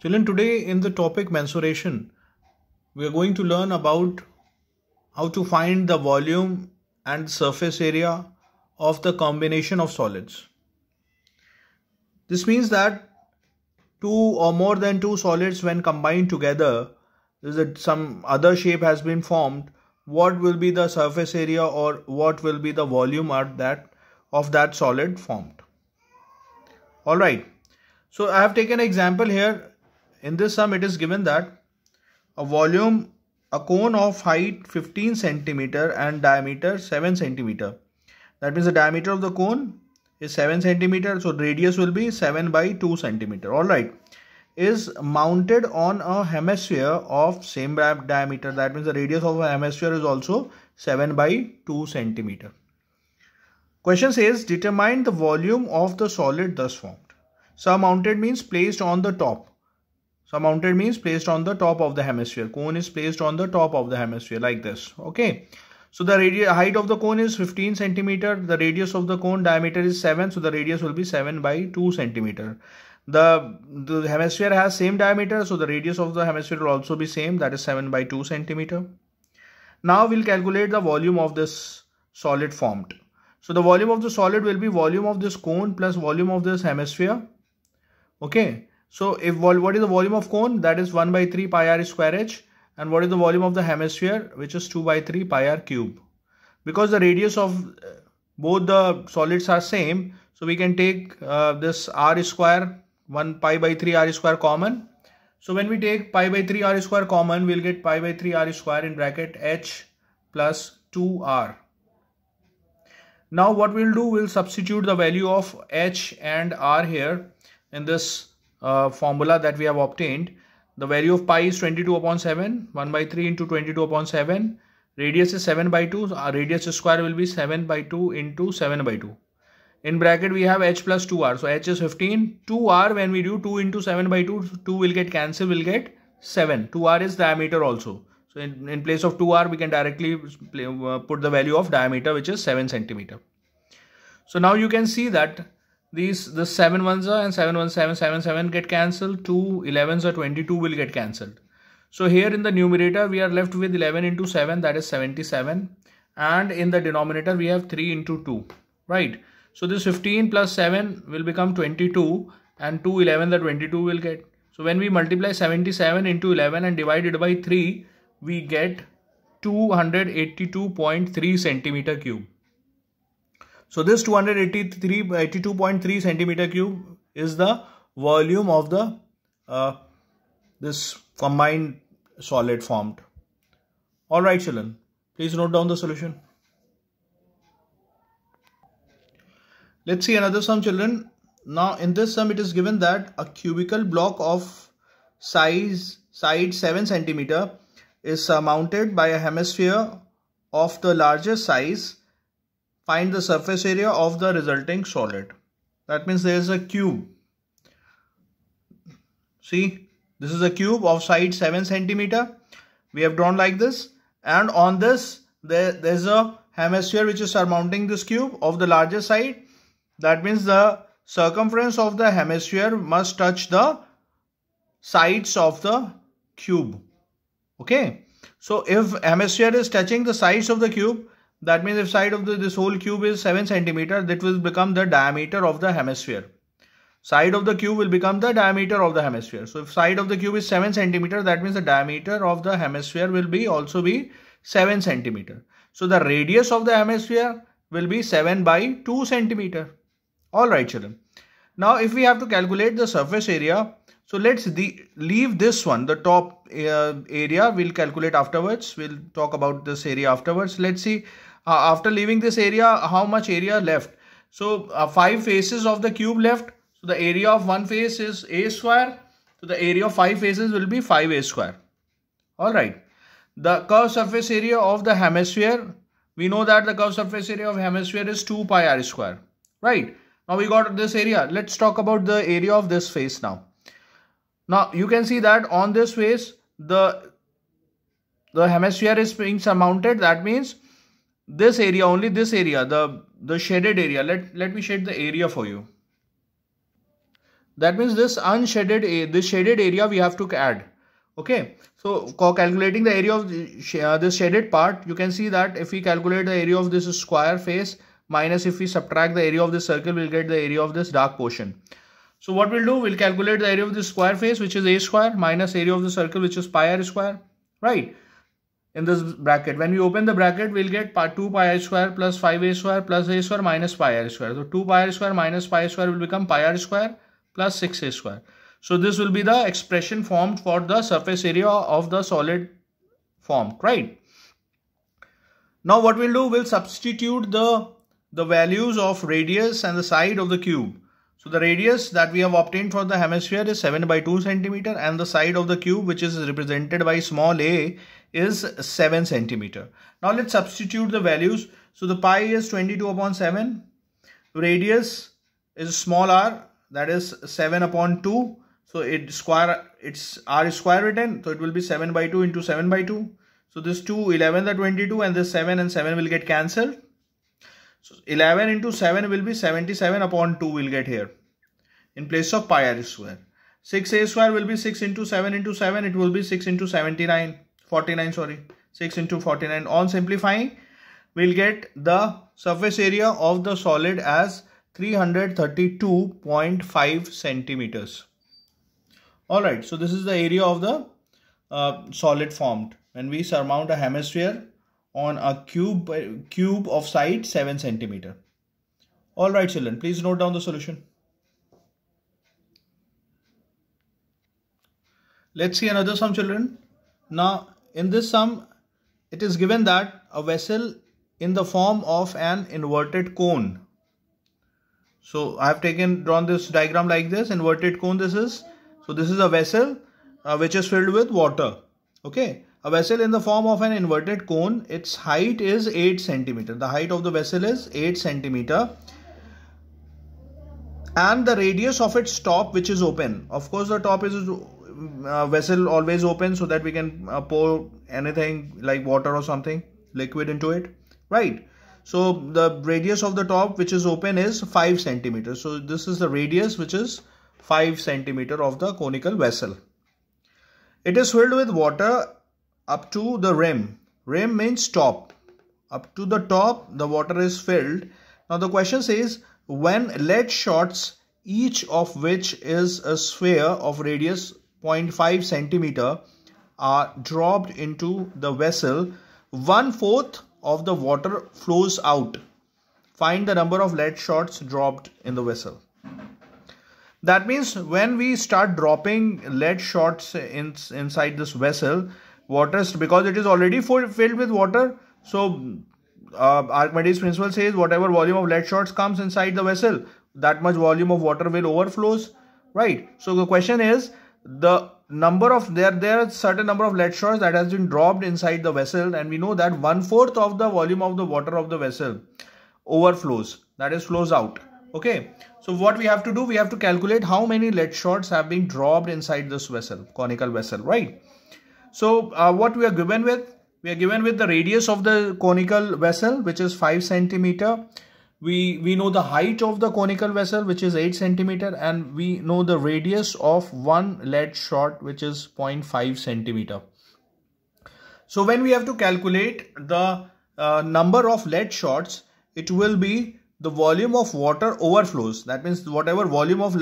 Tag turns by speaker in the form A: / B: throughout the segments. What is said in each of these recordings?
A: Children, today in the topic mensuration, we are going to learn about how to find the volume and surface area of the combination of solids. This means that two or more than two solids, when combined together, some other shape has been formed. What will be the surface area or what will be the volume of that solid formed? All right. So I have taken an example here. In this sum, it is given that a cone of height 15 centimeter and diameter 7 centimeter. That means the diameter of the cone is 7 centimeter. So radius will be 7 by 2 centimeter. All right. Is mounted on a hemisphere of same diameter. That means the radius of a hemisphere is also 7 by 2 centimeter. Question says determine the volume of the solid thus formed. Surmounted means placed on the top. Surmounted means placed on the top of the hemisphere. Cone is placed on the top of the hemisphere like this. Okay. So the height of the cone is 15 centimeter. The radius of the cone diameter is 7. So the radius will be 7 by 2 centimeter. The hemisphere has same diameter. So the radius of the hemisphere will also be same. That is 7 by 2 centimeter. Now we'll calculate the volume of this solid formed. So the volume of the solid will be volume of this cone plus volume of this hemisphere. Okay. So what is the volume of cone? That is 1 by 3 pi r square h. And what is the volume of the hemisphere? Which is 2 by 3 pi r cube. Because the radius of both the solids are same, so we can take this r square, 1 pi by 3 r square common. So when we take pi by 3 r square common, we'll get pi by 3 r square in bracket h plus 2r. Now what we'll do, we'll substitute the value of h and r here in this formula that we have obtained. The value of pi is 22 upon 7, 1 by 3 into 22 upon 7. Radius is 7 by 2. Our radius square will be 7 by 2 into 7 by 2. In bracket we have h plus 2r. So h is 15. 2r, when we do 2 into 7 by 2, 2 will get cancelled, will get 7. 2r is diameter also. So in place of 2r, we can directly put the value of diameter, which is 7 centimeter. So now you can see that the 7 ones are and 7 1 7 7 7 get cancelled. 2 11s or 22 will get cancelled. So here in the numerator we are left with 11 into 7, that is 77, and in the denominator we have 3 into 2, right? So this 15 plus 7 will become 22 and 2 11 the 22 will get. So when we multiply 77 into 11 and divide it by 3, we get 282.3 centimeter cube. So this 282.3 centimeter cube is the volume of the this combined solid formed. All right, children, please note down the solution. Let's see another sum, children. Now in this sum, it is given that a cubical block of side 7 centimeter is surmounted by a hemisphere of the largest size. Find the surface area of the resulting solid. That means there is a cube. See, this is a cube of side 7 centimeter. We have drawn like this. And on this, there is a hemisphere which is surmounting this cube of the larger side. That means the circumference of the hemisphere must touch the sides of the cube. Okay. So if hemisphere is touching the sides of the cube, that means if side of this whole cube is 7 centimeter, that will become the diameter of the hemisphere. Side of the cube will become the diameter of the hemisphere. So if side of the cube is 7 centimeter, that means the diameter of the hemisphere will also be 7 centimeter. So the radius of the hemisphere will be 7 by 2 centimeter. All right, children. Now if we have to calculate the surface area, so let's leave this one, the top area, we'll calculate afterwards. We'll talk about this area afterwards. Let's see. After leaving this area, how much area left? So 5 faces of the cube left. So the area of one face is a square. So the area of 5 faces will be 5a square. All right. The curved surface area of the hemisphere. We know that the curved surface area of hemisphere is 2 pi r square. Right. Now we got this area. Let's talk about the area of this face now. Now you can see that on this face, the hemisphere is being surmounted. That means this area, only this area, the shaded area. Let me shade the area for you. That means this this shaded area we have to add. Okay, so calculating the area of this shaded part, you can see that if we calculate the area of this square face minus if we subtract the area of this circle, we'll get the area of this dark portion. So what we'll do, we'll calculate the area of this square face, which is a square, minus area of the circle, which is pi r square, right? In this bracket, when we open the bracket, we'll get 2 pi r square plus 5a square plus a square minus pi r square. So 2 pi r square minus pi square will become pi r square plus 6a square. So this will be the expression formed for the surface area of the solid formed, right? Now what we'll do, we'll substitute the values of radius and the side of the cube. So the radius that we have obtained for the hemisphere is 7 by 2 centimeter, and the side of the cube, which is represented by small a, is 7 centimeter. Now let's substitute the values. So the pi is 22 upon 7. Radius is small r, that is 7 upon 2. So it's r square written. So it will be 7 by 2 into 7 by 2. So this 2, 11 the 22, and this 7 and 7 will get cancelled. So 11 into 7 will be 77 upon 2 will get here in place of pi r square. 6a square will be 6 into 7 into 7. It will be 6 into 49, sorry. 6 into 49. On simplifying, we'll get the surface area of the solid as 332.5 centimeters. Alright, so this is the area of the solid formed when we surmount a hemisphere on a cube of side 7 centimeter. Alright children, please note down the solution. Let's see another sum, children. Now in this sum, it is given that a vessel in the form of an inverted cone. So I have drawn this diagram like this, inverted cone this is. So this is a vessel which is filled with water. Okay. A vessel in the form of an inverted cone, its height is 8 centimeter. The height of the vessel is 8 centimeter. And the radius of its top, which is open. Of course, the top is vessel always open so that we can pour anything like water or something, liquid into it. Right. So the radius of the top, which is open, is 5 centimeters. So this is the radius, which is 5 centimeter of the conical vessel. It is filled with water up to the rim. Rim means top. Up to the top, the water is filled. Now the question says, when lead shots, each of which is a sphere of radius 0.5 centimeter, are dropped into the vessel, 1/4 of the water flows out. Find the number of lead shots dropped in the vessel. That means when we start dropping lead shots inside this vessel, water, because it is already filled with water, so Archimedes' principle says whatever volume of lead shots comes inside the vessel, that much volume of water will overflows, right? So the question is, the number of there are certain number of lead shots that has been dropped inside the vessel, and we know that 1/4 of the volume of the water of the vessel overflows, that is flows out. Okay, so what we have to do, we have to calculate how many lead shots have been dropped inside this vessel, conical vessel, right? So what we are given with? We are given with the radius of the conical vessel, which is 5 centimeter. We know the height of the conical vessel, which is 8 centimeter, and we know the radius of one lead shot, which is 0.5 centimeter. So when we have to calculate the number of lead shots, it will be the volume of water overflows. That means whatever volume of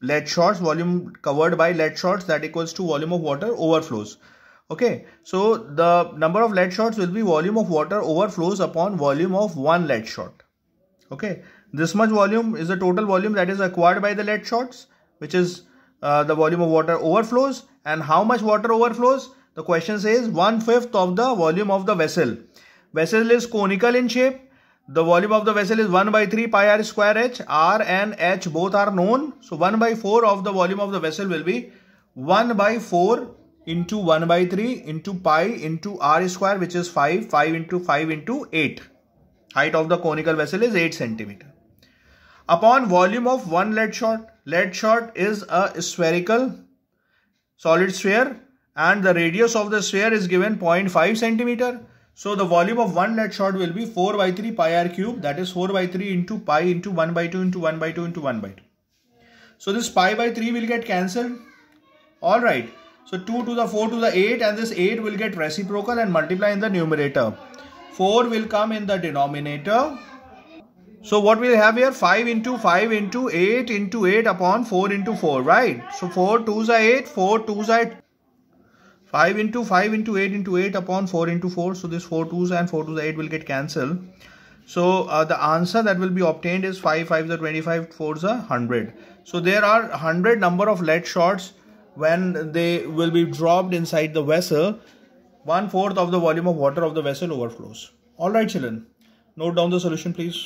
A: lead shots, volume covered by lead shots, that equals to volume of water overflows. Okay, so the number of lead shots will be volume of water overflows upon volume of one lead shot. Okay, this much volume is the total volume that is acquired by the lead shots, which is the volume of water overflows. And how much water overflows? The question says 1/5 of the volume of the vessel. Vessel is conical in shape. The volume of the vessel is 1/3 pi r square h. R and h both are known. So 1/4 of the volume of the vessel will be 1/4 into 1/3 into pi into r square, which is 5. 5 into 5 into 8. Height of the conical vessel is 8 centimeter. Upon volume of one lead shot is a spherical solid sphere, and the radius of the sphere is given 0.5 centimeter. So the volume of one lead shot will be 4/3 pi r cube, that is 4/3 into pi into 1/2 into 1/2 into 1/2. So this pi by 3 will get cancelled. Alright. So 2 to the 4 to the 8, and this 8 will get reciprocal and multiply in the numerator. 4 will come in the denominator. So what we have here, 5 into 5 into 8 into 8 upon 4 into 4, right? So 4 2s are 8, 4 2s are 5 into 5 into 8 into 8 upon 4 into 4. So this 4 2s and 4 to the 8 will get cancelled. So the answer that will be obtained is 5 5s are 25, 4s are 100. So there are 100 number of lead shots when they will be dropped inside the vessel. 1/4 of the volume of water of the vessel overflows. Alright children, note down the solution please.